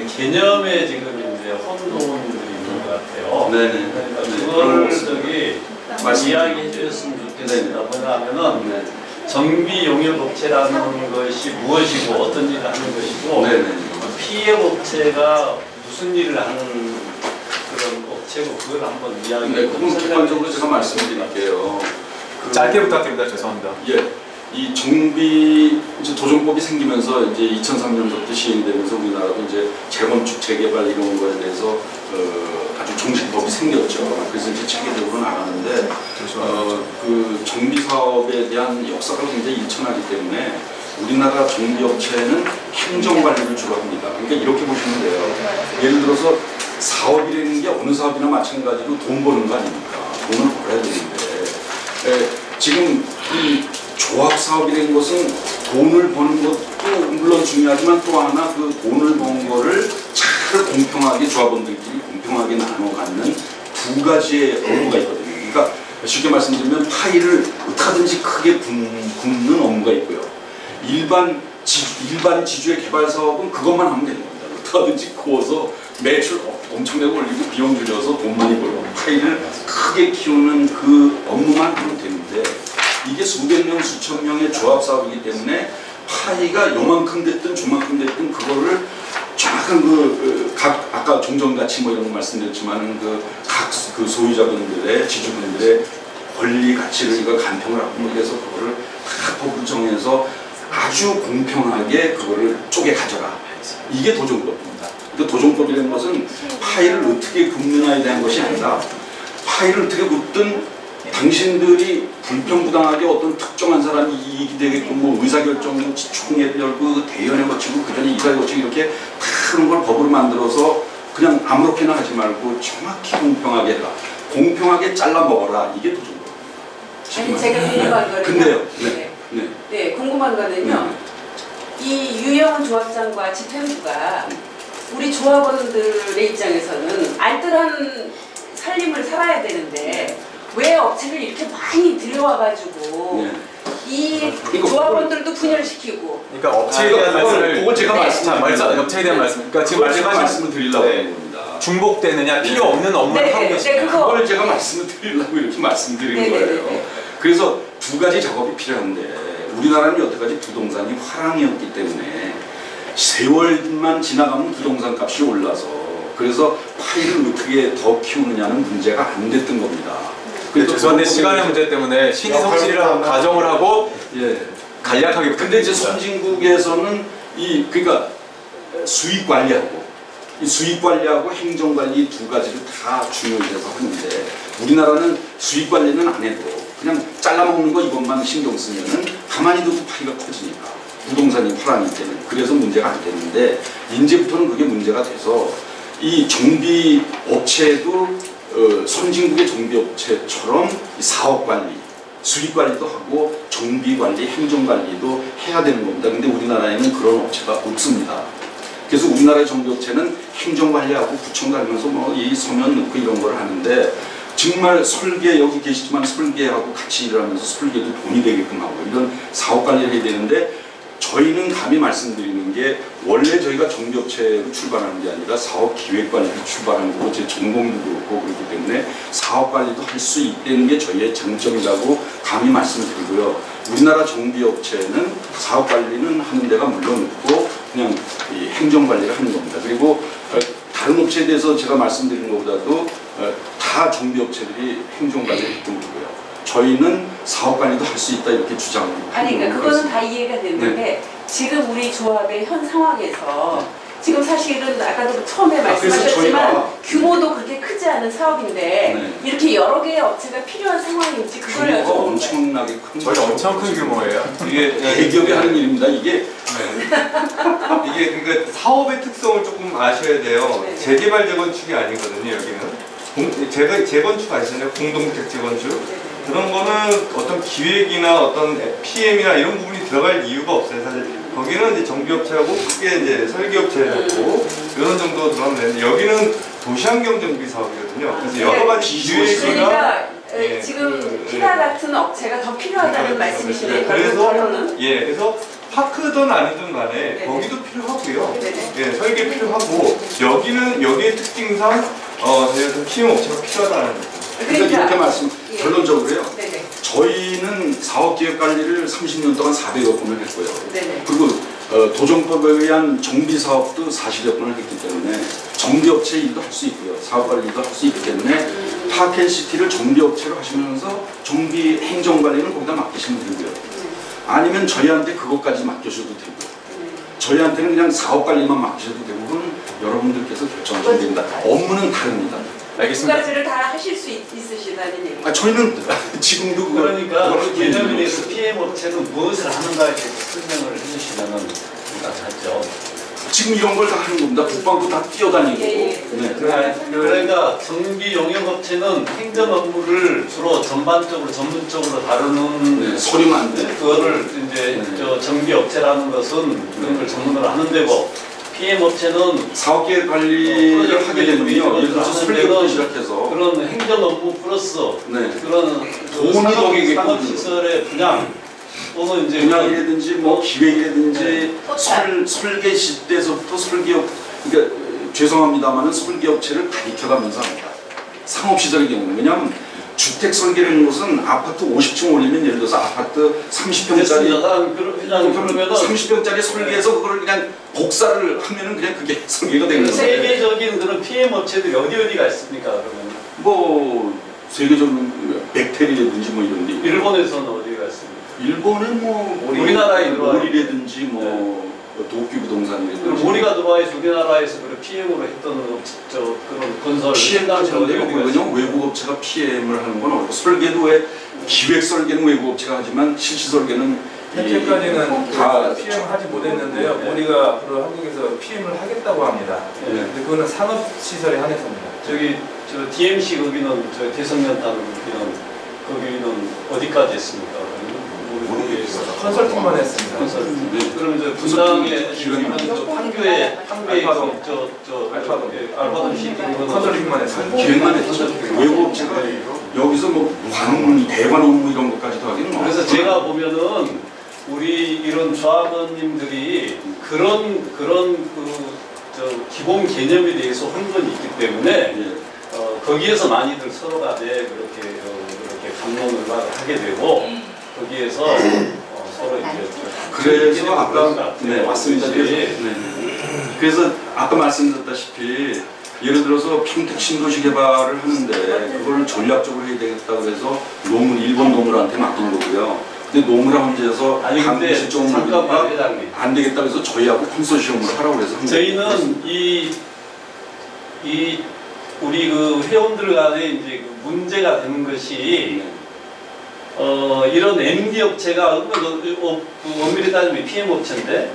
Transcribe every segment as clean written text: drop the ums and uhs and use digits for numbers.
개념에 지금 이제 혼동들이 있는 것 같아요. 네네. 그러니까 네. 그걸 저기 이야기해 주셨으면 좋겠습니다. 뭐냐 하면은 정비 용역 업체라는 것이 무엇이고 어떤 일을 하는 것이고 피해 업체가 무슨 일을 하는 그런 업체고 그걸 한번 이야기해 주세요. 그건 객관적으로 제가 말씀드릴게요. 짧게 부탁드립니다. 죄송합니다. 예. 이 정비 이제 도정법이 생기면서 이제 2003년부터 시행되면서 우리나라도 이제 재건축 재개발 이런 거에 대해서 아주 정식법이 생겼죠. 그래서 이제 체계적으로 나가는데 그 정비 사업에 대한 역사가 굉장히 일천하기 때문에 우리나라 정비업체는 행정관리를 주로 합니다. 그러니까 이렇게 보시면 돼요. 예를 들어서 사업이라는 게 어느 사업이나 마찬가지로 돈 버는 거 아닙니까? 돈을 벌어야 되는데 지금 이 조합 사업이라는 것은 돈을 버는 것도 물론 중요하지만 또 하나 그 돈을 번 거를 잘 공평하게 조합원들끼리 공평하게 나눠 갖는 두 가지의 업무가 있거든요. 그러니까 쉽게 말씀드리면 파이를 어떻게든지 크게 굽는 업무가 있고요. 일반 지주의 개발 사업은 그것만 하면 되는 겁니다. 어떻게든지 구워서 매출 엄청나게 올리고 비용 줄여서 돈 많이 벌고 파이를 크게 키우는 그 업무만 하면 되는데 이게 수백 명, 수천 명의 조합 사업이기 때문에 파이가 요만큼 됐든 저만큼 됐든 그거를 정확한 각 아까 종전가치 뭐 이런 거 말씀드렸지만 각 소유자분들의 지주분들의 권리 가치를 이거 간평을 하고 그래서 그거를 다 법을 정해서 아주 공평하게 그거를 쪼개 가져라. 이게 도정법입니다. 도정법이라는 것은 파이를 어떻게 굽느냐에 대한 것이 아니라 파이를 어떻게 굽든 당신들이 불평부당하게 어떤 특정한 사람이 이익이 되게끔 뭐 의사결정 총회를 열고 대연에 거치고 그 전에 이사회 거치고 이렇게 다 그런 걸 법으로 만들어서 그냥 아무렇게나 하지 말고 정확히 공평하게 해라. 공평하게 잘라 먹어라. 이게 도정법입니다. 아니 제가 궁금한 거는요. 근데요. 네, 궁금한 거는요. 이 유영훈 조합장과 집행부가 우리 조합원들의 입장에서는 알뜰한 살림을 살아야 되는데 왜 업체를 이렇게 많이 들여와가지고 이 조합원들도 분열시키고 그러니까 업체에 대한 말씀을 그걸 제가 업체에 대한 말씀 그러니까 지금 말씀을 드리려고 하는 겁니다. 중복되느냐 필요 없는 업무를 하고 계시냐 그걸 제가 말씀을 드리려고 이렇게 말씀드리는 거예요. 그래서 두 가지 작업이 필요한데 우리나라는 여태까지 부동산이 화랑이었기 때문에 세월만 지나가면 부동산 값이 올라서 그래서 파이를 어떻게 더 키우느냐는 문제가 안 됐던 겁니다. 죄송한데 시간의 문제 때문에 신의성실이라고 가정을 하고 간략하게 근데 이제 선진국에서는 그러니까 수익 관리하고 이 수익 관리하고 행정 관리 두 가지를 다 중요해서 하는데 우리나라는 수익 관리는 안 해도 그냥 잘라먹는 거 이것만 신경 쓰면은 가만히 둬도 파이가 커지니까 부동산이 화랑이 때문에 그래서 문제가 안 되는데 이제부터는 그게 문제가 돼서 이 정비 업체도 선진국의 정비업체처럼 사업관리, 수익관리도 하고 정비관리, 행정관리도 해야 되는 겁니다. 근데 우리나라에는 그런 업체가 없습니다. 그래서 우리나라의 정비업체는 행정관리하고 구청 다니면서 뭐 이 서면 넣고 이런 걸 하는데 정말 설계 여기 계시지만 설계하고 같이 일하면서 설계도 돈이 되게끔 하고 이런 사업관리를 해야 되는데 저희는 감히 말씀드리는 게 원래 저희가 정비업체로 출발하는 게 아니라 사업기획관리로 출발하는 거고 제 전공도 그렇고 그렇기 때문에 사업관리도 할 수 있다는 게 저희의 장점이라고 감히 말씀을 드리고요. 우리나라 정비업체는 사업관리는 하는 데가 물론 없고 그냥 이 행정관리를 하는 겁니다. 그리고 다른 업체에 대해서 제가 말씀드리는 것보다도 다 정비업체들이 행정관리를 했던 거고요. 저희는 사업관리도 할 수 있다 이렇게 주장합니다. 아니 그러니까 그거는 다 이해가 되는데 지금 우리 조합의 현 상황에서 지금 사실은 아까도 처음에 말씀하셨지만 규모도 그렇게 크지 않은 사업인데 이렇게 여러 개의 업체가 필요한 상황인지 그걸 규모가 엄청나게 큰 저희 엄청 큰 규모예요. 이게 대기업이 하는 일입니다. 이게 이게 그러니까 사업의 특성을 조금 아셔야 돼요. 재개발 재건축이 아니거든요. 여기는 재건축 아시잖아요. 공동주택 재건축. 그런 거는 어떤 기획이나 어떤 PM이나 이런 부분이 들어갈 이유가 없어요. 사실 거기는 이제 정비업체하고 크게 이제 설계업체하고 이런 정도 들어가면 되는데 여기는 도시환경 정비 사업이거든요. 그래서 여러 가지 기획이나 지금 피라 같은 업체가 더 필요하다는 말씀이시네요. 그래서 그래서 파크든 아니든 간에 네네. 거기도 필요하고요. 네네. 예, 설계 필요하고 여기의 특징상 저희가 PM 업체가 필요하다는 거죠. 그러니까 이렇게 말씀 예. 결론적으로요. 네네. 저희는 사업기획 관리를 30년 동안 400여 건을 했고요. 네네. 그리고 도정법에 의한 정비 사업도 40여 건을 했기 때문에 정비업체 일도 할 수 있고요. 사업관리도 할 수 있기 때문에 파크앤시티를 정비업체로 하시면서 정비 행정관리는 거기다 맡기시면 되고요. 아니면 저희한테 그것까지 맡겨주셔도 되고 저희한테는 그냥 사업관리만 맡기셔도 되고 그건 여러분들께서 결정하시면 됩니다. 업무는 다릅니다. 두 가지를 다 하실 수 있으시다는 얘기. 저희는 지금도 그러니까 그 개념에 대해서 PM 업체는 무엇을 하는가에 대해서 설명을 해주시면은 우리가 낫죠. 지금 이런 걸 다 하는 겁니다. 국방부 다 뛰어다니고. 예. 네. 그러니까 정비 용역업체는 행정 업무를 주로 전반적으로 전문적으로 다루는 네, 서류 만들. 그거를 이제 저 정비 업체라는 것은 그런 걸 전문으로 하는 데고 PM 업체는 사업계획 관리를 하게 되면요. 예를 들어서 설계부터 시작해서 그런 행정 업무 플러스 네. 그런 돈이 더 되겠군요. 산업시설의 분양 또는 이제 분양이라든지 뭐 기획이라든지 설계 시대에서부터 설계업 그러니까 죄송합니다만은 설계업체를 다 익혀가면서 합니다. 상업시설의 경우는 왜냐하면 주택 설계라는 것은 아파트 50층 올리면 예를 들어서 아파트 30평짜리 그러면은 30평짜리 설계해서 그걸 그냥 복사를 하면은 그냥 그게 설계가 되는 거예요. 세계적인 그런 PM 업체들이 어디가 있습니까? 그러면 뭐 세계적으로 백테리라든지 뭐 이런 데 일본에서는 어디가 있습니까? 일본은 뭐 우리나라에 몰이라든지 뭐 도쿄 부동산이라든지 우리가 들어와서 우리나라에서 그런 PM으로 했던 저 그런 건설 PM을 그냥 외국 업체가 PM을 하는 건 어렵고 설계도 왜 기획 설계는 외국 업체가 하지만 실시 설계는 현재까지는 다 PM을 하지 못했는데요. 우리가 앞으로 한국에서 PM을 하겠다고 합니다. 네. 근데 그거는 산업시설에 한해서입니다. 저기 저 DMC 거기는 저 대성연탄 거기는 어디까지 했습니까? 모르겠어요. 컨설팅만 했습니다. 컨설팅. 네. 그럼 이제 분당에 지금 판교에 알파돈 시티 컨설팅만 했습니다. 기획만 했죠. 외국 업체가 여기서 뭐 대관 업무 이런 것까지도 하기는 뭐. 그래서 제가 보면은 우리 이런 조합원님들이 그런 저 기본 개념에 대해서 혼돈이 있기 때문에 예. 거기에서 많이들 서로가 그렇게 감론을 하게 되고 거기에서 서로 이제 그래서 아까 네, 맞습니다. 그래서 아까 말씀드렸다시피 예를 들어서 평택 신도시 개발을 하는데 그걸 전략적으로 해야 되겠다고 해서 일본 노무라한테 맡긴 거고요. 근데 노무라 문제에서 아니 근데 잠깐만 회장님 안 되겠다고 해서 저희하고 컨소시엄을 하라고 해서 저희는 우리 그 회원들 간에 이제 그 문제가 되는 것이 이런 MD 업체가 엄밀히 따지면 PM 업체인데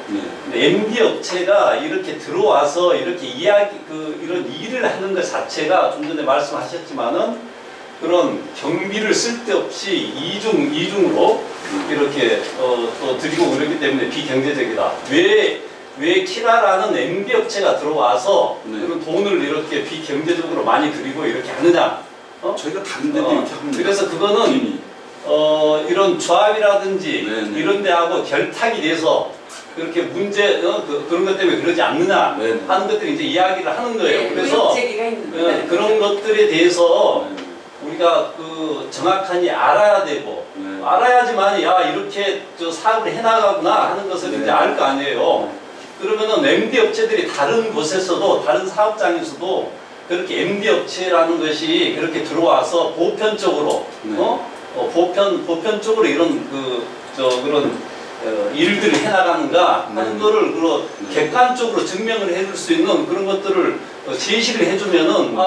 MD 업체가 이렇게 들어와서 이렇게 이런 일을 하는 것 자체가 좀 전에 말씀하셨지만은 그런 경비를 쓸데없이 이중으로 이렇게 또 드리고 그렇기 때문에 비경제적이다. 왜 키라라는 MD 업체가 들어와서 그런 돈을 이렇게 비경제적으로 많이 들이고 이렇게 하느냐? 저희가 다른 데도 이렇게 합니다. 그래서 그거는 이런 조합이라든지 이런 데하고 결탁이 돼서 그렇게 문제 그런 것 때문에 그러지 않느냐 하는 것들이 이제 이야기를 하는 거예요. 그래서 그런 것들에 대해서 우리가 그 정확하니 알아야 되고 알아야지만 이렇게 저 사업을 해나가구나 하는 것을 이제 알 거 아니에요. 그러면은 MD 업체들이 다른 곳에서도 다른 사업장에서도 그렇게 MD 업체라는 것이 그렇게 들어와서 보편적으로 보편적으로 이런 그런 일들을 해나가는가 하는 거를 객관적으로 증명을 해줄 수 있는 그런 것들을 제시를 해주면은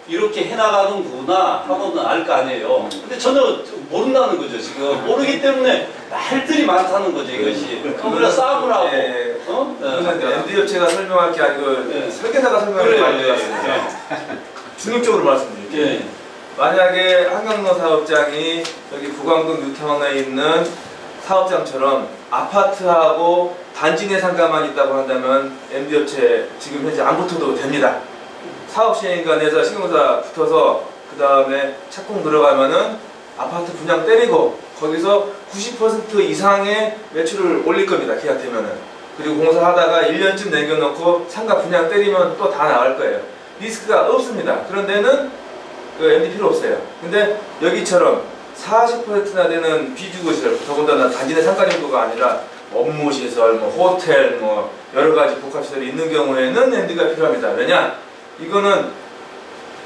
이렇게 해나가는구나 하고는 알 거 아니에요. 근데 전혀 모른다는 거죠 지금. 모르기 때문에 말들이 많다는 거죠 이것이. 그래서 싸움을 하고. MD 업체가 설명할 게 아니고 설계사가 설명할 게 많이 들었습니다. 중립적으로 말씀드릴게요. 만약에 한강로 사업장이 여기 부광동 뉴타운에 있는 사업장처럼 아파트하고 단지 내 상가만 있다고 한다면 MD 업체 지금 현재 안 붙어도 됩니다. 사업시행관에서 시공사 붙어서 그 다음에 착공 들어가면은 아파트 분양 때리고 거기서 90% 이상의 매출을 올릴 겁니다. 계약되면은. 그리고 공사하다가 1년쯤 남겨놓고 상가 분양 때리면 또 다 나갈 거예요. 리스크가 없습니다. 그런 데는 그 MD 필요 없어요. 근데 여기처럼 40%나 되는 비주거시설, 더군다나 단지 내 상가 정도가 아니라 업무시설, 뭐 호텔, 뭐 여러 가지 복합시설이 있는 경우에는 MD가 필요합니다. 왜냐? 이거는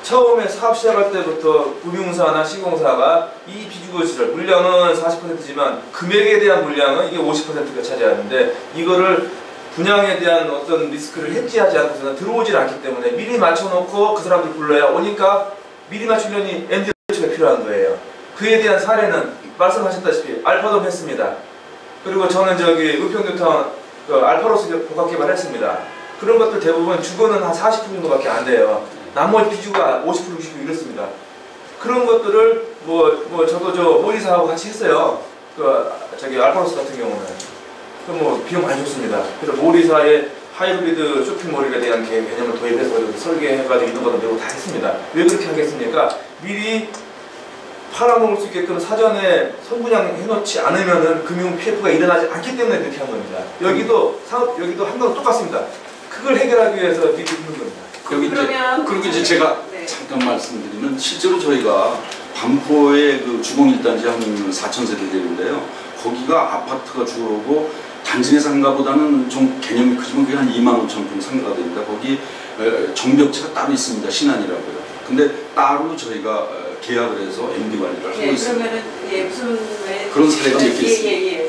처음에 사업 시작할 때부터 금융사나 시공사가 이 비주거시설 물량은 40%지만 금액에 대한 물량은 이게 50%가 차지하는데 이거를 분양에 대한 어떤 리스크를 해지하지 않고서는 들어오질 않기 때문에 미리 맞춰놓고 그 사람들 불러야 오니까 미리 맞추려니 MD가 필요한 거예요. 그에 대한 사례는 말씀하셨다시피 알파돔 했습니다. 그리고 저는 저기 의평뉴타운 그 알파로스 복합 개발했습니다. 그런 것들 대부분 주거는 한 40% 정도밖에 안 돼요. 나머지 비주가 50%, 60% 이렇습니다. 그런 것들을 저도 저 모리사하고 같이 했어요. 저기 알파로스 같은 경우는 뭐 비용 많이 줬습니다. 그래서 모리사의 하이브리드 쇼핑몰에 대한 개념을 도입해서 설계해가지고 이런 것도 내고 다 했습니다. 왜 그렇게 하겠습니까? 미리 팔아먹을 수 있게끔 사전에 선분양 해놓지 않으면은 금융 PF가 일어나지 않기 때문에 그렇게 한 겁니다. 여기도 한건 똑같습니다. 그걸 해결하기 위해서 미리 있는 겁니다. 그리고 이제 제가 잠깐 말씀드리면 실제로 저희가 반포의 그 주공 1단지 한 4,000세대 되는데요. 거기가 아파트가 주로고 단지 내 상가보다는 좀 개념이 크지만 그게 한 25,000평 상가가 됩니다. 거기 정비업체가 따로 있습니다. 신한이라고요. 근데 따로 저희가 계약을 해서 MD 관리를 하고 있습니다. 그러면은 무슨 그런 사례가 몇 개 있습니다.